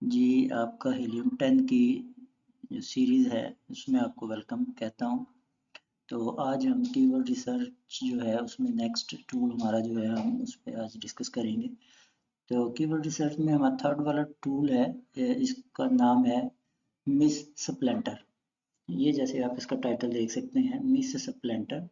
जी, आपका हीलियम 10 की जो सीरीज़ है उसमें आपको वेलकम कहता हूँ। तो आज हम कीवर्ड रिसर्च जो है उसमें नेक्स्ट टूल हमारा जो है हम उस पे आज डिस्कस करेंगे। तो कीवर्ड रिसर्च में हमारा थर्ड वाला टूल है, इसका नाम है मिस सप्लेंटर। ये जैसे आप इसका टाइटल देख सकते हैं, मिस सप्लेंटर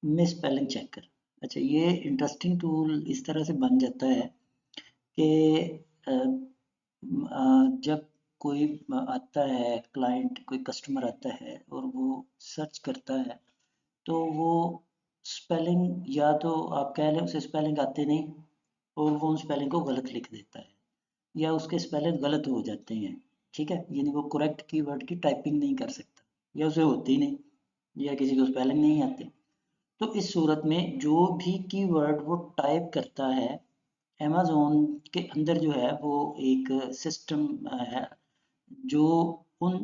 मिस स्पेलिंग चेकर। अच्छा, ये इंटरेस्टिंग टूल इस तरह से बन जाता है कि जब कोई आता है, क्लाइंट कोई कस्टमर आता है और वो सर्च करता है, तो वो स्पेलिंग या तो आप कह लें उसे स्पेलिंग आते नहीं और वो उन स्पेलिंग को गलत लिख देता है या उसके स्पेलिंग गलत हो जाते हैं। ठीक है, यानी वो करेक्ट कीवर्ड की टाइपिंग नहीं कर सकता या उसे होती नहीं या किसी को स्पेलिंग नहीं आते। तो इस सूरत में जो भी कीवर्ड वो टाइप करता है, अमेज़न के अंदर जो है वो एक सिस्टम है जो उन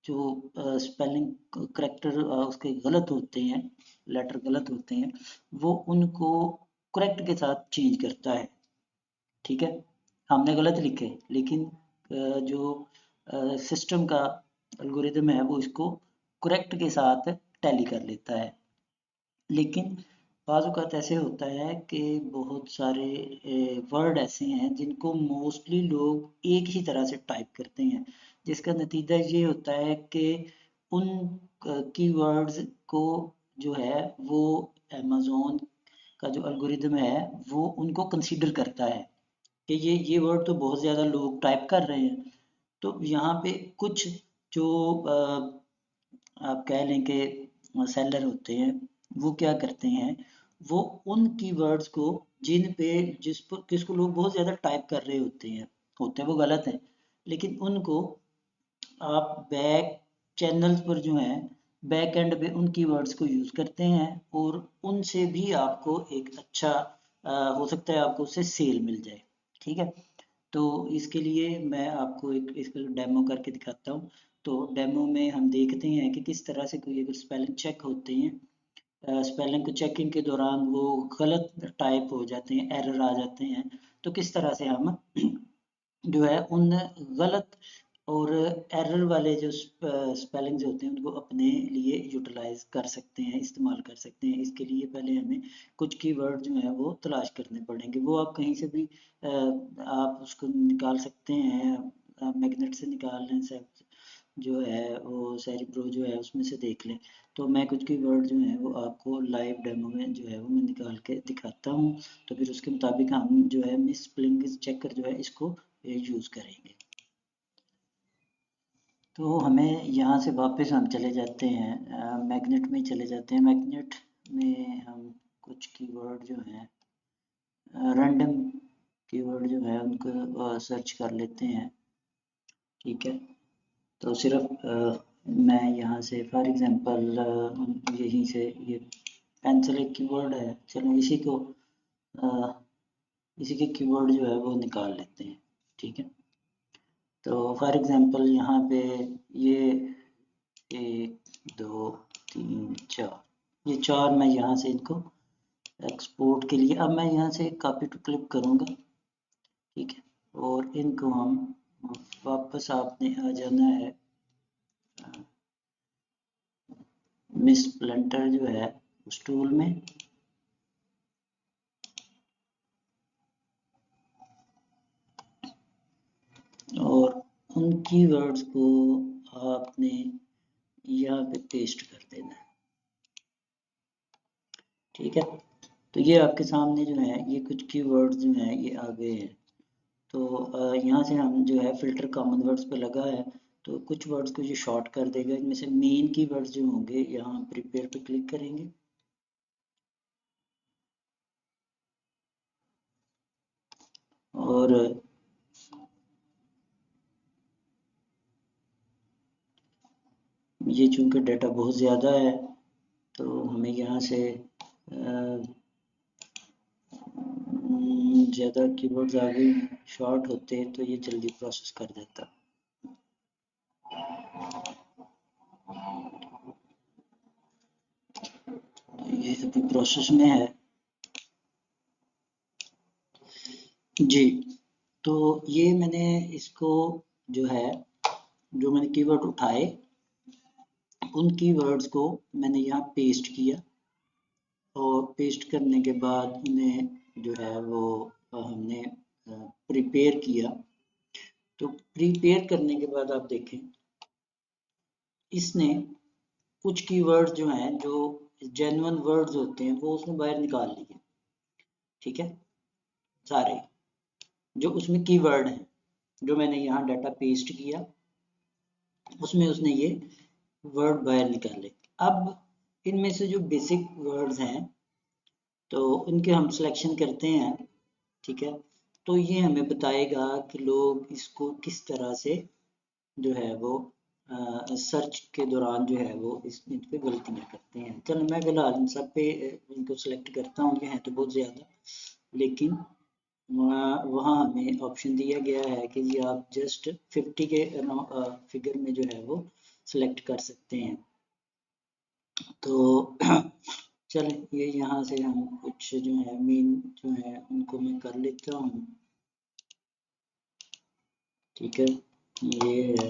जो स्पेलिंग करेक्टर उसके गलत होते हैं, लेटर गलत होते हैं, वो उनको करेक्ट के साथ चेंज करता है। ठीक है, हमने गलत लिखे लेकिन जो सिस्टम का एल्गोरिदम है वो इसको करेक्ट के साथ टैली कर लेता है। लेकिन बाज़ औक़ात ऐसे होता है कि बहुत सारे वर्ड ऐसे हैं जिनको मोस्टली लोग एक ही तरह से टाइप करते हैं, जिसका नतीजा ये होता है कि उन कीवर्ड्स को जो है वो अमेज़न का जो एल्गोरिदम है वो उनको कंसीडर करता है कि ये वर्ड तो बहुत ज़्यादा लोग टाइप कर रहे हैं। तो यहाँ पे कुछ जो आप कह लें कि सेलर होते हैं, वो क्या करते हैं, वो उन कीवर्ड्स को जिन पे जिस पर जिसको लोग बहुत ज़्यादा टाइप कर रहे होते हैं वो गलत हैं, लेकिन उनको आप बैक चैनल्स पर जो हैं, बैक एंड पे उन कीवर्ड्स को यूज़ करते हैं और उनसे भी आपको एक अच्छा हो सकता है आपको उससे सेल मिल जाए। ठीक है? तो इसके लिए मैं आपको एक इसका डेमो करके दिखाता हूँ। तो डेमो में हम देखते हैं कि किस तरह से कोई अगर स्पेलिंग चेक होते हैं, स्पेलिंग को चेकिंग के दौरान वो गलत टाइप हो जाते हैं, एरर आ जाते हैं, तो किस तरह से हम जो है उन गलत और एरर वाले जो स्पेलिंग्स होते हैं उनको अपने लिए यूटिलाइज कर सकते हैं, इस्तेमाल कर सकते हैं। इसके लिए पहले हमें कुछ कीवर्ड जो है वो तलाश करने पड़ेंगे। वो आप कहीं से भी आप उसको निकाल सकते हैं, मैग्नेट से निकाल लें, जो है वो सेरिब्रो जो है उसमें से देख लें। तो मैं कुछ कीवर्ड जो हैं वो आपको लाइव डेमो में जो है वो मैं निकाल के दिखाता हूँ। तो फिर उसके मुताबिक हम जो है मिस स्पेलिंग चेकर जो है इसको यूज़ करेंगे। तो हमें यहाँ से वापस हम चले जाते हैं, मैग्नेट में चले जाते हैं। मैग्नेट में हम कुछ कीवर्ड जो हैं रैंडम कीवर्ड जो है उनको सर्च कर लेते हैं। ठीक है, तो सिर्फ मैं यहाँ से फॉर एग्जांपल यहीं से ये पेंसिल एक कीवर्ड है, चलो अ, इसी के कीवर्ड जो है वो निकाल लेते हैं। ठीक है, तो फॉर एग्जांपल यहाँ पे ये 1 2 3 4, ये 4 मैं यहाँ से इनको एक्सपोर्ट के लिए अब मैं यहाँ से कॉपी टू क्लिक करूँगा। ठीक है, और इनको हम वापस आपने आ जाना है मिस प्लेंटर जो है उस टूल में, और उन कीवर्ड्स को आपने यहाँ पे पेस्ट कर देना है। ठीक है, तो ये आपके सामने जो है ये कुछ कीवर्ड्स जो हैं ये आ गए हैं। तो यहाँ से हम जो है फ़िल्टर कॉमन वर्ड्स पे लगा है, तो कुछ वर्ड्स को ये शॉर्ट कर देगा। इनमें से मेन कीवर्ड्स जो होंगे यहाँ हम प्रिपेयर पे क्लिक करेंगे और ये चूँकि डाटा बहुत ज़्यादा है तो हमें यहाँ से ज़्यादा कीवर्ड्स आ गए हैं, शॉर्ट होते हैं तो ये जल्दी प्रोसेस कर देता। ये अभी प्रोसेस में है। जी, तो ये मैंने इसको जो है, जो मैंने कीवर्ड उठाए उन कीवर्ड्स को मैंने यहाँ पेस्ट किया, और पेस्ट करने के बाद उन्हें जो है वो हमने प्रिपेयर किया। तो प्रिपेयर करने के बाद आप देखें, इसने कुछ कीवर्ड्स जो हैं, जो जेन्युइन वर्ड्स होते हैं, वो उसने बाहर निकाल लिए। ठीक है, सारे जो उसमें कीवर्ड हैं, जो मैंने यहाँ डाटा पेस्ट किया, उसमें उसने ये वर्ड बाहर निकाले। अब इनमें से जो बेसिक वर्ड्स हैं, तो इनके हम सिलेक्शन करते हैं। ठीक है, तो ये हमें बताएगा कि लोग इसको किस तरह से जो है वो सर्च के दौरान जो है वो इन पे गलतियाँ करते हैं। चलो मैं फिलहाल इन सब पे इनको सेलेक्ट करता हूँ, ये हैं तो बहुत ज़्यादा, लेकिन वहाँ हमें ऑप्शन दिया गया है कि जी आप जस्ट 50 के फिगर में जो है वो सिलेक्ट कर सकते हैं। तो चलें, ये यहाँ से हम कुछ जो है मेन जो है उनको मैं कर लेता हूँ। ठीक है, ये है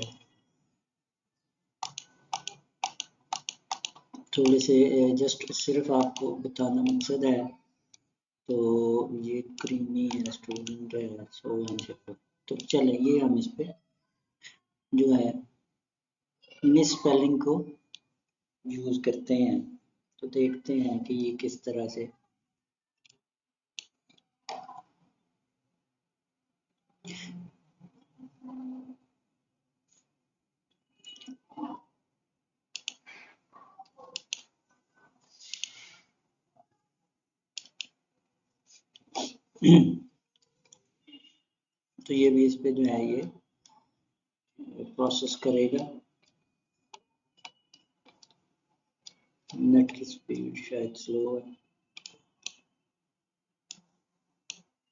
थोड़े से जस्ट सिर्फ आपको बताना मकसद है। तो ये क्रीमी है, स्टूडेंट है, सो एंड सो forth। तो चले ये हम इस पे जो है मिस स्पेलिंग को यूज करते हैं। तो देखते हैं कि ये किस तरह से तो ये भी इस पे जो है ये प्रोसेस करेगा। नेट की स्पीड शायद स्लो है।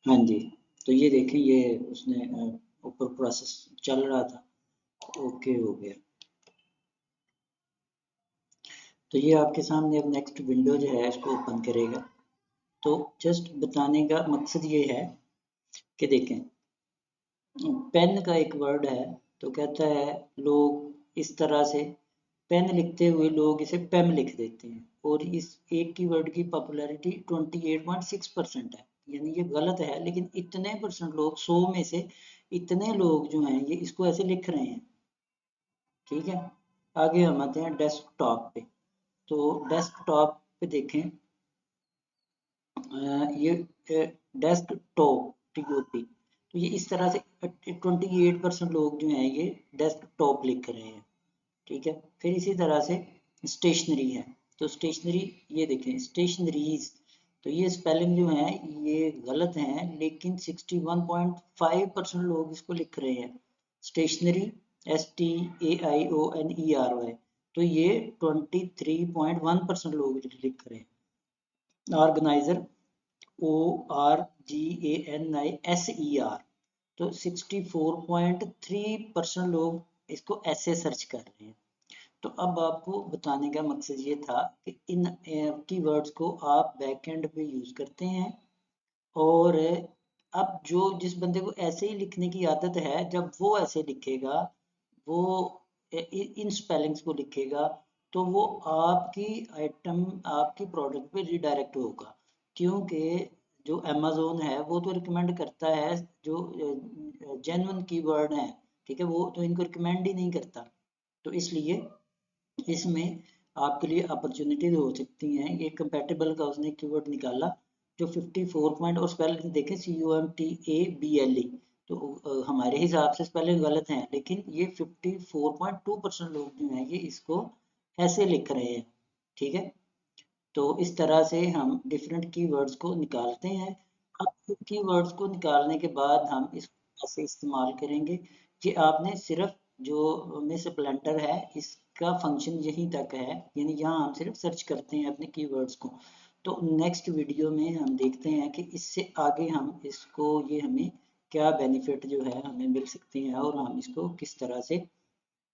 हाँ जी, तो ये देखें, ये उसने ऊपर प्रोसेस चल रहा था, ओके हो गया। तो ये आपके सामने अब नेक्स्ट विंडो जो है इसको ओपन करेगा। तो जस्ट बताने का मकसद ये है कि देखें, पेन का एक वर्ड है, तो कहता है लोग इस तरह से पेन लिखते हुए लोग इसे पेम लिख देते हैं, और इस एक की वर्ड की पॉपुलैरिटी 28.6% है। यानी ये गलत है, लेकिन इतने परसेंट लोग, 100 में से इतने लोग जो हैं ये इसको ऐसे लिख रहे हैं। ठीक है, आगे हम आते हैं डेस्कटॉप पे। तो डेस्कटॉप पे देखें, ये डेस्कटॉप टीओपी, तो ये इस तरह से 28% लोग जो हैं ये डेस्कटॉप लिख रहे हैं। ठीक है, फिर इसी तरह से स्टेशनरी है, तो स्टेशनरी ये देखें स्टेशनरीज, तो ये स्पेलिंग जो है ये गलत है, लेकिन 61.5% लोग इसको लिख रहे हैं। स्टेशनरी STAIONERY, तो ये 23.1% लोग लिख रहे हैं। ऑर्गेनाइजर ORGANISER, तो 64.3% लोग इसको ऐसे सर्च कर रहे हैं। तो अब आपको बताने का मकसद ये था कि इन कीवर्ड्स को आप बैकएंड पे यूज करते हैं, और अब जो जिस बंदे को ऐसे ही लिखने की आदत है, जब वो ऐसे लिखेगा, वो इन स्पेलिंग्स को लिखेगा, तो वो आपकी आइटम, आपकी प्रोडक्ट पे रिडायरेक्ट होगा। क्योंकि जो अमेज़न है वो तो रिकमेंड करता है जो जेन्युइन कीवर्ड है, ठीक है, वो तो इनको रिकमेंड ही नहीं करता। तो इसलिए इसमें आपके लिए अपॉर्चुनिटीज हो सकती हैं। ये कंपैटिबल का उसने कीवर्ड निकाला जो 54 पॉइंट, और स्पेलिंग देखें COMTABLE, तो हमारे हिसाब से स्पेलिंग गलत है, लेकिन ये 54.2% लोग जो हैं ये इसको ऐसे लिख रहे हैं। ठीक है, तो इस तरह से हम डिफरेंट कीवर्ड्स को निकालते हैं। अब कीवर्ड्स को निकालने के बाद हम इसको कैसे इस्तेमाल करेंगे, कि आपने सिर्फ जो मिस प्लेंटर है इसका फंक्शन यहीं तक है, यानी यहाँ हम सिर्फ सर्च करते हैं अपने कीवर्ड्स को। तो नेक्स्ट वीडियो में हम देखते हैं कि इससे आगे हम इसको, ये हमें क्या बेनिफिट जो है हमें मिल सकती हैं, और हम इसको किस तरह से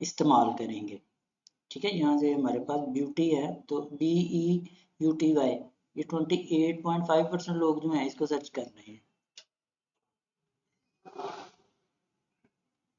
इस्तेमाल करेंगे। ठीक है, यहाँ से हमारे पास ब्यूटी है, तो BEUTY, ये 28.5% लोग जो हैं इसको सर्च कर रहे हैं।